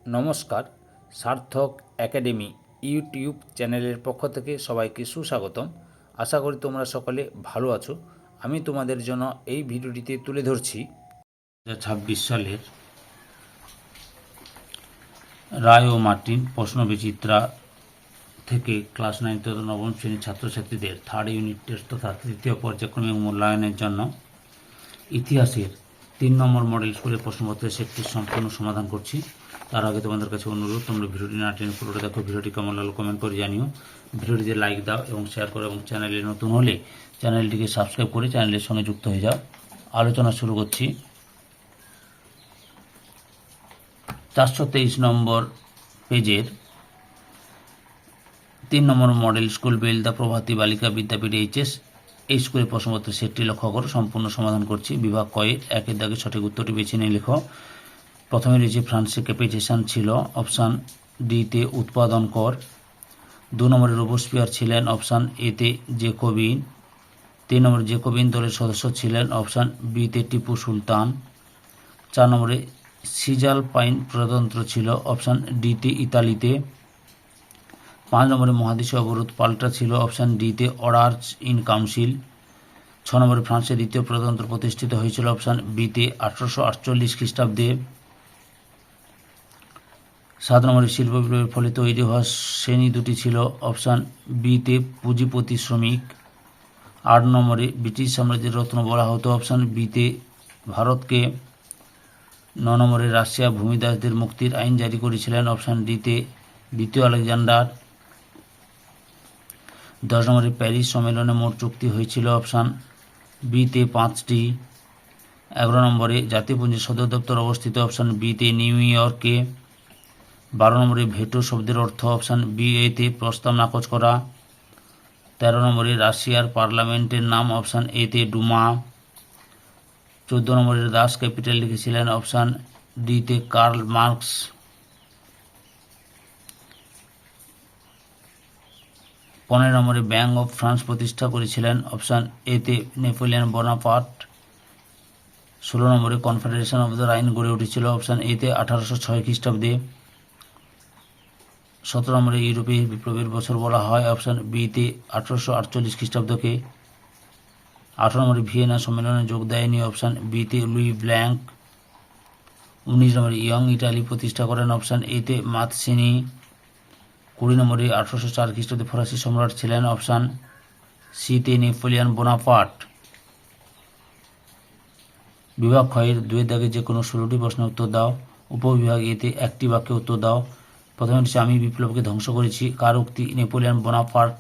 নমস্কার, সার্থক academy YouTube চ্যানেলের পক্ষ থেকে সবাইকে সুস্বাগতম। আশা করি তোমরা সকলে ভালো আছো। আমি তোমাদের জন্য এই ভিডিওটিতে তুলে ধরছি 2026 সালের রায় ও মার্টিন প্রশ্নবিচিত্রা থেকে ক্লাস 9 তথা নবম শ্রেণীর ছাত্রছাত্রীদের থার্ড ইউনিট টেস্ট তথা তৃতীয় পর্যায়ক্রমিক মূল্যায়নের জন্য ইতিহাসের 3 নম্বর মডেল স্কুলের প্রশ্নপত্রের সেটটির সম্পূর্ণ সমাধান করছি। তার আগে তোমাদের কাছে অনুরোধ, তোমরা ভিডিওটি না টেনে পুরোটা দেখো। ভিডিওটি কেমন লাগলো কমেন্ট করে জানিও, ভিডিওটিতে লাইক দাও এবং শেয়ার করো, এবং চ্যানেলে নতুন হলে চ্যানেলটিকে সাবস্ক্রাইব করে চ্যানেলের সঙ্গে যুক্ত হয়ে যাও। আলোচনা শুরু করছি। 423 নম্বর পেজের 3 নম্বর মডেল স্কুল বেলদা প্রভাতী বালিকা বিদ্যাপীঠ এইচএস এই স্কুলের প্রশ্নপত্রের সেটটি লক্ষ্য করো। সম্পূর্ণ সমাধান করছি। বিভাগ কয়ের একের দাগে সঠিক উত্তরটি বেছে নিয়ে লেখো। প্রথমে রয়েছে ফ্রান্সের ক্যাপিটেশন ছিল অপশান ডিতে উৎপাদন কর। 2 নম্বরে রোবোস্পিয়ার ছিলেন অপশান এতে জেকোবিন। 3 নম্বরে জেকোবিন দলের সদস্য ছিলেন অপশান বিতে টিপু সুলতান। 4 নম্বরে সিজাল পাইন প্রজাতন্ত্র ছিল অপশান ডিতে ইতালিতে। 5 নম্বরে মহাদেশীয় অবরোধ পাল্টা ছিল অপশান ডিতে অর্ডার্স ইন কাউন্সিল। 6 নম্বরে ফ্রান্সের দ্বিতীয় প্রজাতন্ত্র প্রতিষ্ঠিত হয়েছিল অপশান বিতে 1848 খ্রিস্টাব্দে। 7 নম্বরে শিল্প বিপ্লবের ফলে তৈরি হওয়া শ্রেণী দুটি ছিল অপশান বিতে পুঁজিপতি শ্রমিক। 8 নম্বরে ব্রিটিশ সাম্রাজ্যের রত্ন বলা হতো অপশান বিতে ভারতকে। 9 নম্বরে রাশিয়া ভূমিদাসদের মুক্তির আইন জারি করেছিলেন অপশান ডিতে দ্বিতীয় আলেকজান্ডার। 10 নম্বরে প্যারিস সম্মেলনে মোট চুক্তি হয়েছিল অপশান বিতে 5টি। 11 নম্বরে জাতিপুঞ্জের সদর দপ্তর অবস্থিত অপশান বিতে নিউ ইয়র্কে। 12 নম্বরে ভেটো শব্দের অর্থ অপশান বি এতে প্রস্তাব নাকচ করা। 13 নম্বরে রাশিয়ার পার্লামেন্টের নাম অপশান এতে ডুমা। 14 নম্বরে দাস ক্যাপিটাল লিখেছিলেন অপশান ডিতে কার্ল মার্কস। 15 নম্বরে ব্যাংক অফ ফ্রান্স প্রতিষ্ঠা করেছিলেন অপশান এতে নেপোলিয়ন বোনাপার্ট। 16 নম্বরে কনফেডারেশন অফ দ্য রাইন গড়ে উঠেছিল অপশান এতে 1806 খ্রিস্টাব্দে। 17 নম্বরে ইউরোপে বিপ্লবের বছর বলা হয় অপশান বিতে 1848 খ্রিস্টাব্দকে। 18 নম্বরে ভিয়েনা সম্মেলনে যোগ দেয়নি অপশান বিতে লুই ব্ল্যাঙ্ক। 19 নম্বরে ইয়ং ইটালি প্রতিষ্ঠা করেন অপশান এতে মাতসিনি। 20 নম্বরে 1804 খ্রিস্টাব্দে ফরাসি সম্রাট ছিলেন অপশান সিতে নেপোলিয়ন বোনাপার্ট। বিভাগ ক্ষয়ের 2 দাগে যে কোনো 16টি প্রশ্নের উত্তর দাও। উপবিভাগ এতে একটি বাক্যে উত্তর দাও। প্রথমে হচ্ছে আমি বিপ্লবকে ধ্বংস করেছি, কার উক্তি? Napoleon Bonaparte.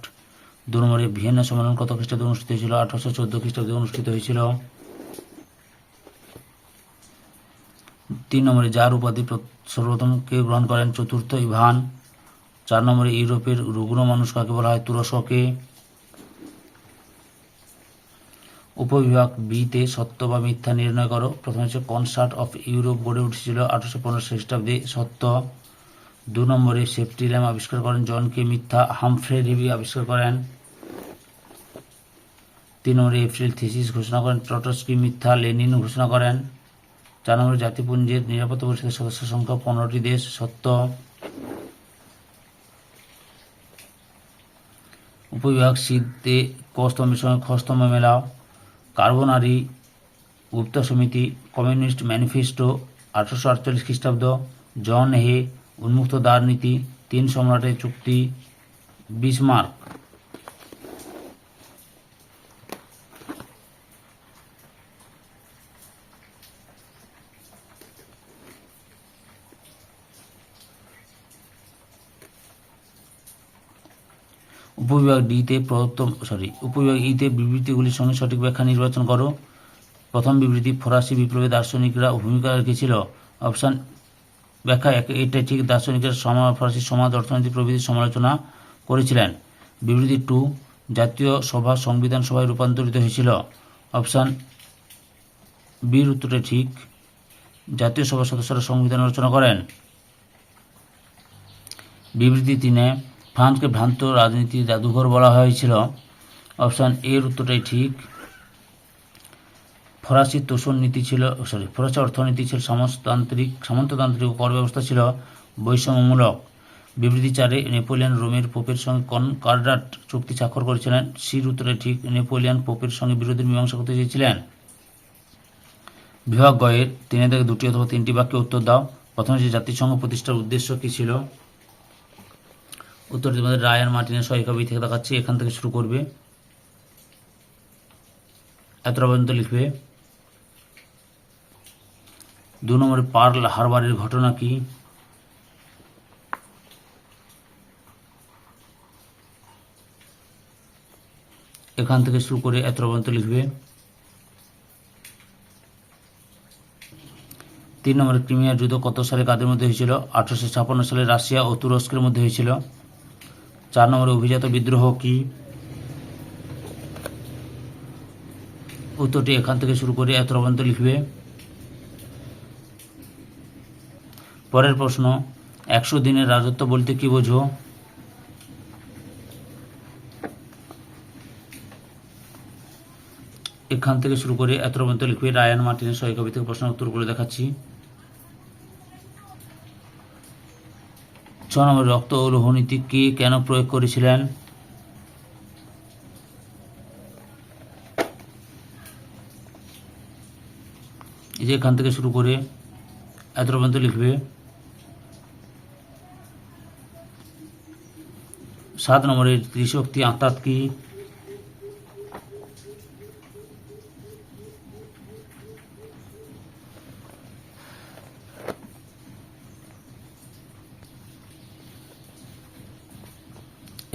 2 নম্বরে ভিয়েনা সম্মেলন কত খ্রিস্টাব্দে অনুষ্ঠিত হয়েছিল? 1814 খ্রিস্টাব্দে অনুষ্ঠিত হয়েছিল। 3 নম্বরে যার উপাধি সর্বপ্রথম কে গ্রহণ করেন? চতুর্থ ইভান। 4 নম্বরে ইউরোপের রুগ্ন মানুষ কাকে বলা হয়? তুরস্ককে। উপবিভাগ বিতে সত্য বা মিথ্যা নির্ণয় করো। প্রথমে হচ্ছে কনসার্ট অফ ইউরোপ গড়ে উঠেছিল 1815 খ্রিস্টাব্দে, সত্য। 2 নম্বরে সেফটি ল্যাম্প আবিষ্কার করেন জনকে, মিথ্যা। হামফ্রে ডেভি আবিষ্কার করেন। 3 নম্বরে এপ্রিল থিসিস ঘোষণা করেন ট্রটস্কি, মিথ্যা। লেনিন ঘোষণা করেন। 4 নম্বরে জাতিপুঞ্জের নিরাপত্তা পরিষদের সদস্য সংখ্যা 15টি দেশ, সত্য। উপবিভাগ সিতে ক স্তম্ভের সঙ্গে খ স্তম্ভ মেলাও। কার্বোনারি, গুপ্তা সমিতি, কমিউনিস্ট ম্যানিফেস্টো 1848 খ্রিস্টাব্দ। জন হে, উন্মুক্ত দ্বার নীতি, 3 সম্রাটের চুক্তি, বিসমার্ক। উপবিভাগ ডিতে উপবিভাগ ইতে বিবৃতিগুলির সঙ্গে সঠিক ব্যাখ্যা নির্বাচন করো। প্রথম বিবৃতি, ফরাসি বিপ্লবে দার্শনিকরা ভূমিকা রেখেছিল অপশান ব্যাখ্যা এটা ঠিক, দার্শনিকরা ফরাসি সমাজ, অর্থনীতি প্রভৃতির সমালোচনা করেছিলেন। বিবৃতি 2, জাতীয় সভা সংবিধান সভায় রূপান্তরিত হয়েছিল অপশান বির উত্তরটা ঠিক, জাতীয় সভার সদস্যরা সংবিধান রচনা করেন। বিবৃতি 3, ফ্রান্সকে ভ্রান্ত রাজনীতির জাদুঘর বলা হয়েছিল অপশান এর উত্তরটাই ঠিক। ফরাসি তোষণ নীতি ছিল ফরাসি অর্থনীতি ছিল সামন্ততান্ত্রিক ও কর ব্যবস্থা ছিল বৈষম্যমূলক। বিবৃতি 4 নেপোলিয়ন রোমের পোপের সঙ্গে কনকর্ডাট চুক্তি স্বাক্ষর করেছিলেন। সির উত্তরে ঠিক। নেপোলিয়ন পোপের সঙ্গে বিরোধের মীমাংসা করতে চেয়েছিলেন। বিভাগ গয়ের 3 থেকে 2টি অথবা 3টি বাক্যে উত্তর দাও। প্রথমে যে জাতিসংঘ প্রতিষ্ঠার উদ্দেশ্য কী ছিল? উত্তরটি তোমাদের রায়ান মার্টিনের সহায়িকা বই থেকে দেখাচ্ছি। এখান থেকে শুরু করবে, এতটা পর্যন্ত লিখবে। 2 নম্বরে পার্ল হারবারের ঘটনা কি? এখান থেকে শুরু করে এতটা পর্যন্ত লিখবে। 3 নম্বরে ক্রিমিয়ার যুদ্ধ কত সালে কাদের মধ্যে হয়েছিল? 1856 সালে রাশিয়া ও তুরস্কের মধ্যে হয়েছিল। 4 নম্বরে অভিজাত বিদ্রোহ কি? উত্তরটি এখান থেকে শুরু করে এতটা পর্যন্ত লিখবে। পরের প্রশ্ন, 100 দিনের রাজত্ব বলতে কি বোঝো? এখান থেকে শুরু করে এতটা পর্যন্ত লিখবে। রায়ান মার্টিনের সহায়িকা বই থেকে প্রশ্নের উত্তরগুলো দেখাচ্ছি। 6 নম্বরে রক্ত ও লৌহ নীতি কে কেন প্রয়োগ করেছিলেন? এই যে এখান থেকে শুরু করে এতটা পর্যন্ত লিখবে। 7 নম্বরে ত্রিশক্তি আত্মাত কি?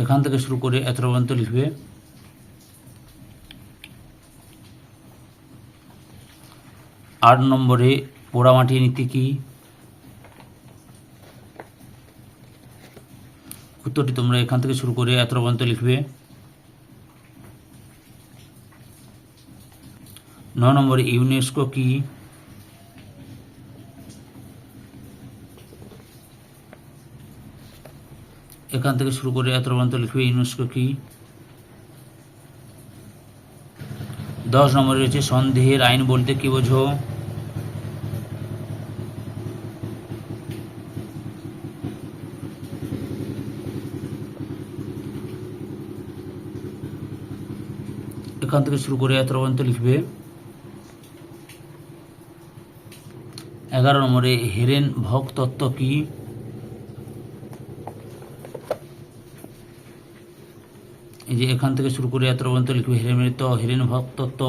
এখান থেকে শুরু করে এতটা পর্যন্ত লিখবে। 8 নম্বরে পোড়ামাটি নীতি কি? উত্তরটি তোমরা এখান থেকে শুরু করে এতটা পর্যন্ত লিখবে। 9 নম্বরে ইউনেস্কো কি? এখান থেকে শুরু করে এতটা পর্যন্ত লিখবে ইউনেস্কো কি। 10 নম্বরে রয়েছে সন্দেহের আইন বলতে কি বোঝো? এখান থেকে শুরু করে এতটা পর্যন্ত লিখবে। 11 নম্বরে হেরেনভগ তত্ত্ব কি? এই যে এখান থেকে শুরু করে এতটা পর্যন্ত লিখবে হেরেনভগ তত্ত্ব।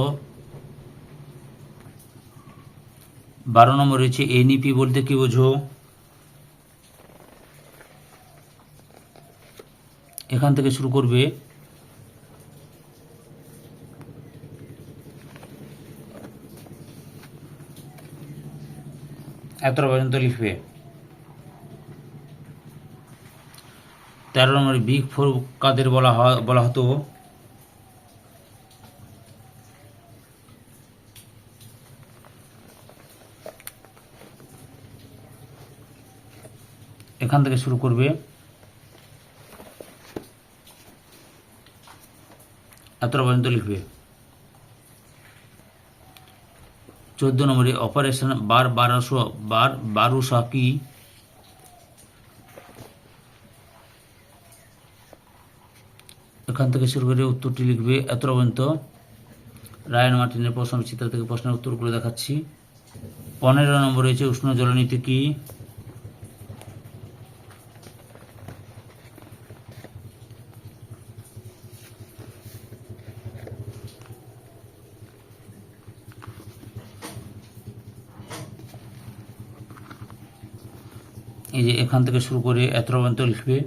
12 নম্বর রয়েছে এনইপি বলতে কি বোঝো? এখান থেকে শুরু করবে। এতটা পর্যন্ত লিখবে। 13 নম্বর বিগ ফোর কাদের বলা হতো? এখান থেকে শুরু করবে। এতটা পর্যন্ত লিখবে। 14 নম্বরে অপারেশন বারবারোসা কি? এখান থেকে শুরু করে উত্তরটি লিখবে। এতটা পর্যন্ত রায়ান মার্টিনের প্রশ্ন চিত্র থেকে প্রশ্নের উত্তরগুলো দেখাচ্ছি। 15 নম্বর রয়েছে উষ্ণ জলনীতি কি? এই যে এখান থেকে শুরু করে এতটা পর্যন্ত লিখবে।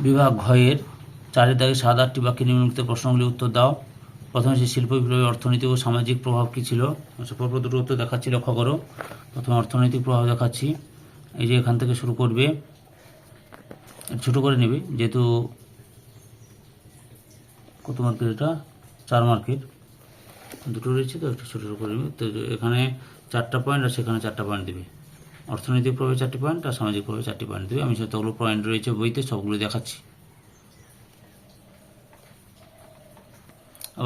বিভাগ ঘয়ের 4 দাগে 7-8টি বাক্যে নিম্নলিখিত প্রশ্নগুলির উত্তর দাও। প্রথমে হচ্ছে শিল্প বিপ্লবের অর্থনৈতিক ও সামাজিক প্রভাব কী ছিল? পরপর দুটো উত্তর দেখাচ্ছি, লক্ষ্য করো। প্রথমে অর্থনৈতিক প্রভাব দেখাচ্ছি। এই যে এখান থেকে শুরু করবে, ছোটো করে নেবে যেহেতু কত মার্কের, এটা 4 মার্কের, দুটো রয়েছে তো একটু ছোটো করে নেবে। তো এখানে 4টা পয়েন্ট আর সেখানে 4টা পয়েন্ট দেবে। অর্থনৈতিক প্রভাবে 4টি পয়েন্ট আর সামাজিক প্রভাবে 4টি পয়েন্ট দেবে। আমি যতগুলো পয়েন্ট রয়েছে বইতে সবগুলো দেখাচ্ছি।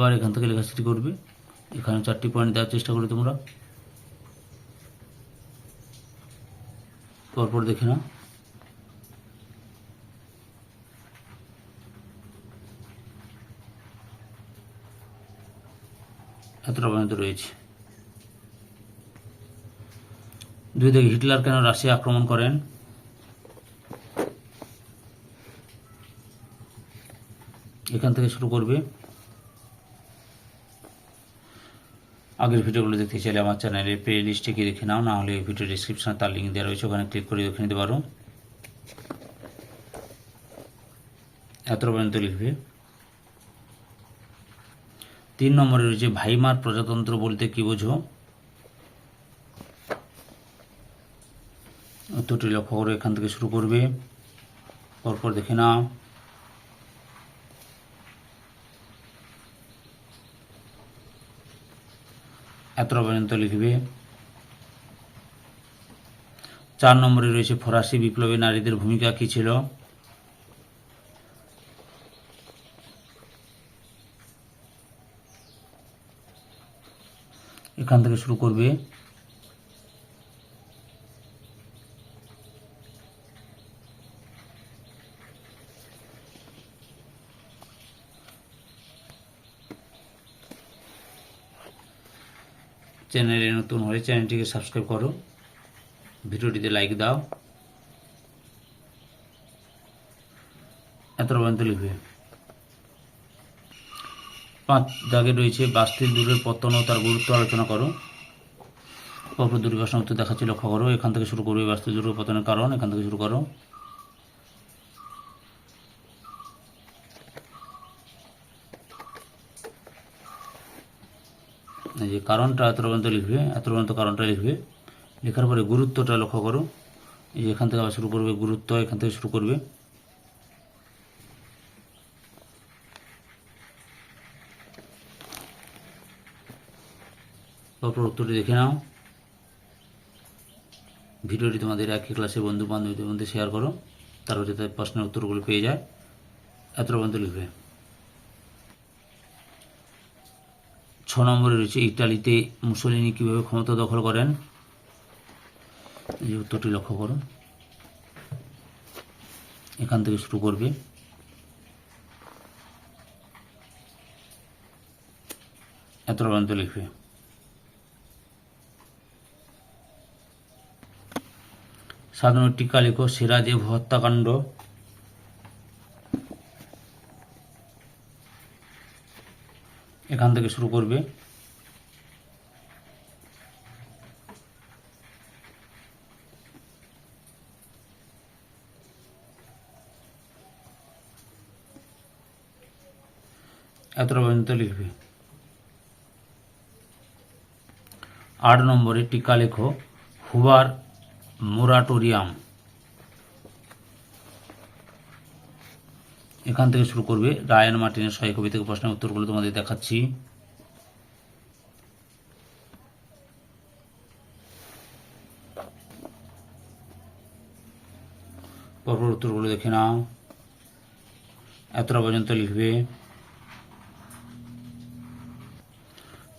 আবার এখান থেকে লেখা শুরু করবে। এখানে 4টি পয়েন্ট দেওয়ার চেষ্টা করো তোমরা, পরপর দেখে নাও। এতটা পর্যন্ত রয়েছে। 2 থেকে হিটলার কেন রাশিয়া আক্রমণ করেন? এখান থেকে শুরু করবে। আগের ভিডিওগুলো দেখতে চাইলে আমার চ্যানেলের প্লে লিস্টে গিয়ে দেখে নাও, না হলে এই ভিডিও ডিসক্রিপশনে তার লিঙ্ক দেওয়া রয়েছে, ওখানে ক্লিক করে দেখে নিতে পারো। এতটা পর্যন্ত লিখবে। 3 নম্বরে রয়েছে ভাইমার প্রজাতন্ত্র বলতে কি বোঝো? উত্তরটি লক্ষ্য করে এখান থেকে শুরু করবে, পরপর দেখে নাও। এতটা পর্যন্ত লিখবে। 4 নম্বরে রয়েছে ফরাসি বিপ্লবে নারীদের ভূমিকা কি ছিল? এখান থেকে শুরু করবে। চ্যানেলে নতুন হলে চ্যানেলটিকে সাবস্ক্রাইব করো, ভিডিওটিতে লাইক দাও। এতটা পর্যন্ত লিখবে। 5 দাগে রয়েছে বাস্তিল দুর্গের পতন ও তার গুরুত্ব আলোচনা করো। পরপর দুটি প্রশ্ন উত্তর দেখাচ্ছি, লক্ষ্য করো। এখান থেকে শুরু করবে বাস্তিল দুর্গের পতনের কারণ, এখান থেকে শুরু করো। এই যে কারণটা এতটা পর্যন্ত লিখবে, এতটা পর্যন্ত কারণটা লিখবে। লেখার পরে গুরুত্বটা লক্ষ্য করো। এই যে এখান থেকে আবার শুরু করবে গুরুত্ব, এখান থেকে শুরু করবে। তারপর উত্তরটি দেখে নাও। ভিডিওটি তোমাদের একই ক্লাসে বন্ধু বান্ধবীদের মধ্যে শেয়ার করো, তারপর যাতে প্রশ্নের উত্তরগুলো পেয়ে যায়। এতটা পর্যন্ত লিখবে। 6 নম্বরে রয়েছে ইটালিতে মুসোলিনি কিভাবে ক্ষমতা দখল করেন? এই উত্তরটি লক্ষ্য করো। এখান থেকে শুরু করবে। এতটা পর্যন্ত লিখবে। 7 নম্বর টিকা লেখো সিরাজেভ হত্যাকাণ্ড। এখান থেকে শুরু করবে। এতটা পর্যন্ত লিখবে। 8 নম্বরে টিকা লেখো হুবার মোরাটোরিয়াম। এখান থেকে শুরু করবে। রায়ান মার্টিনের 6 কবি থেকে প্রশ্নের উত্তরগুলো তোমাদের দেখাচ্ছি। পরপর উত্তরগুলো দেখে নাও। এতটা পর্যন্ত লিখবে।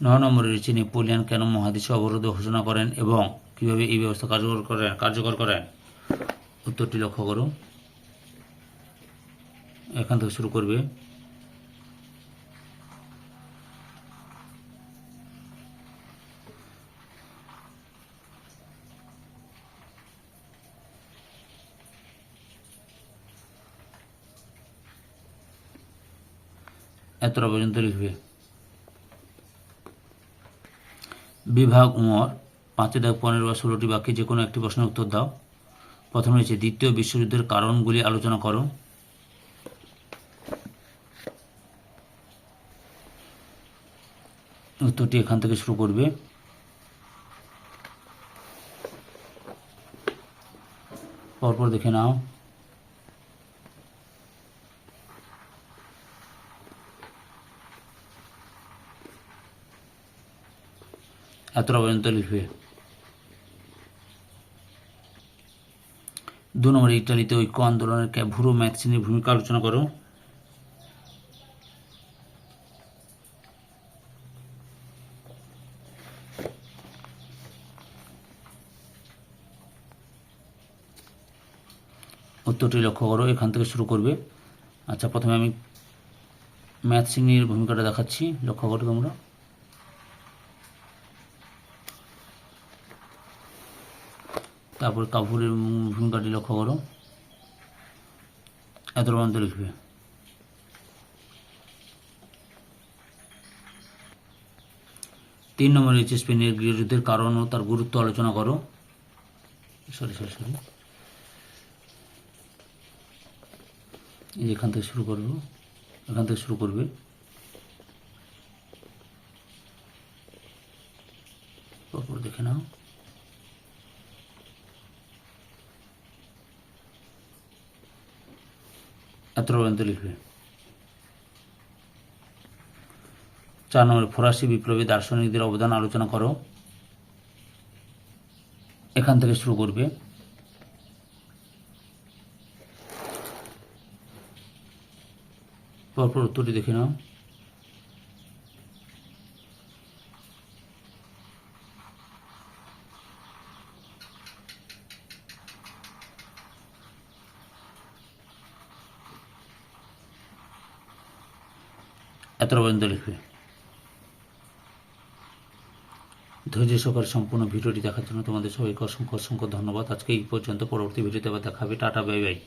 9 নম্বরে রয়েছে নেপোলিয়ন কেন মহাদেশে অবরোধ ঘোষণা করেন এবং কিভাবে এই ব্যবস্থা কার্যকর করেন? উত্তরটি লক্ষ্য করো। এখান থেকে শুরু করবে। এতটা পর্যন্ত লিখবে। বিভাগ উমর 5 দাগ 15 বা 16টি বাক্যে যে কোনো একটি প্রশ্নের উত্তর দাও। প্রথমে রয়েছে দ্বিতীয় বিশ্বযুদ্ধের কারণগুলি আলোচনা করো। উত্তরটি এখান থেকে শুরু করবে। পরপর দেখে নাও। এতটা পর্যন্ত লিখবে। 2 নম্বরে ইটালিতে ঐক্য আন্দোলনের ক্যাভুরো ম্যাথসিনির ভূমিকা আলোচনা করো। উত্তরটি লক্ষ্য করো, এখান থেকে শুরু করবে। আচ্ছা, প্রথমে আমি ম্যাথ শ্রেণীর ভূমিকাটা দেখাচ্ছি, লক্ষ্য করো তোমরা। তারপর কাপুরের ভূমিকাটি লক্ষ্য করো, এত পর্যন্ত লিখবে। তিন নম্বরে হচ্ছে স্পেনের গৃহযুদ্ধের কারণ ও তার গুরুত্ব আলোচনা করো। সরি, এখান থেকে শুরু করবো, এখান থেকে শুরু করবে। পরপর দেখে নাও। এত পর্যন্ত লিখবে। 4 নম্বরে ফরাসি বিপ্লবী দার্শনিকদের অবদান আলোচনা করো, এখান থেকে শুরু করবে। পরপর উত্তরটি দেখে নাও। এত পর্যন্ত লিখবে। ধৈর্য সহকারে সম্পূর্ণ ভিডিওটি দেখার জন্য তোমাদের সবাইকে অসংখ্য অসংখ্য ধন্যবাদ। আজকে এই পর্যন্ত, পরবর্তী ভিডিওতে আবার দেখা হবে। Tata, bye bye.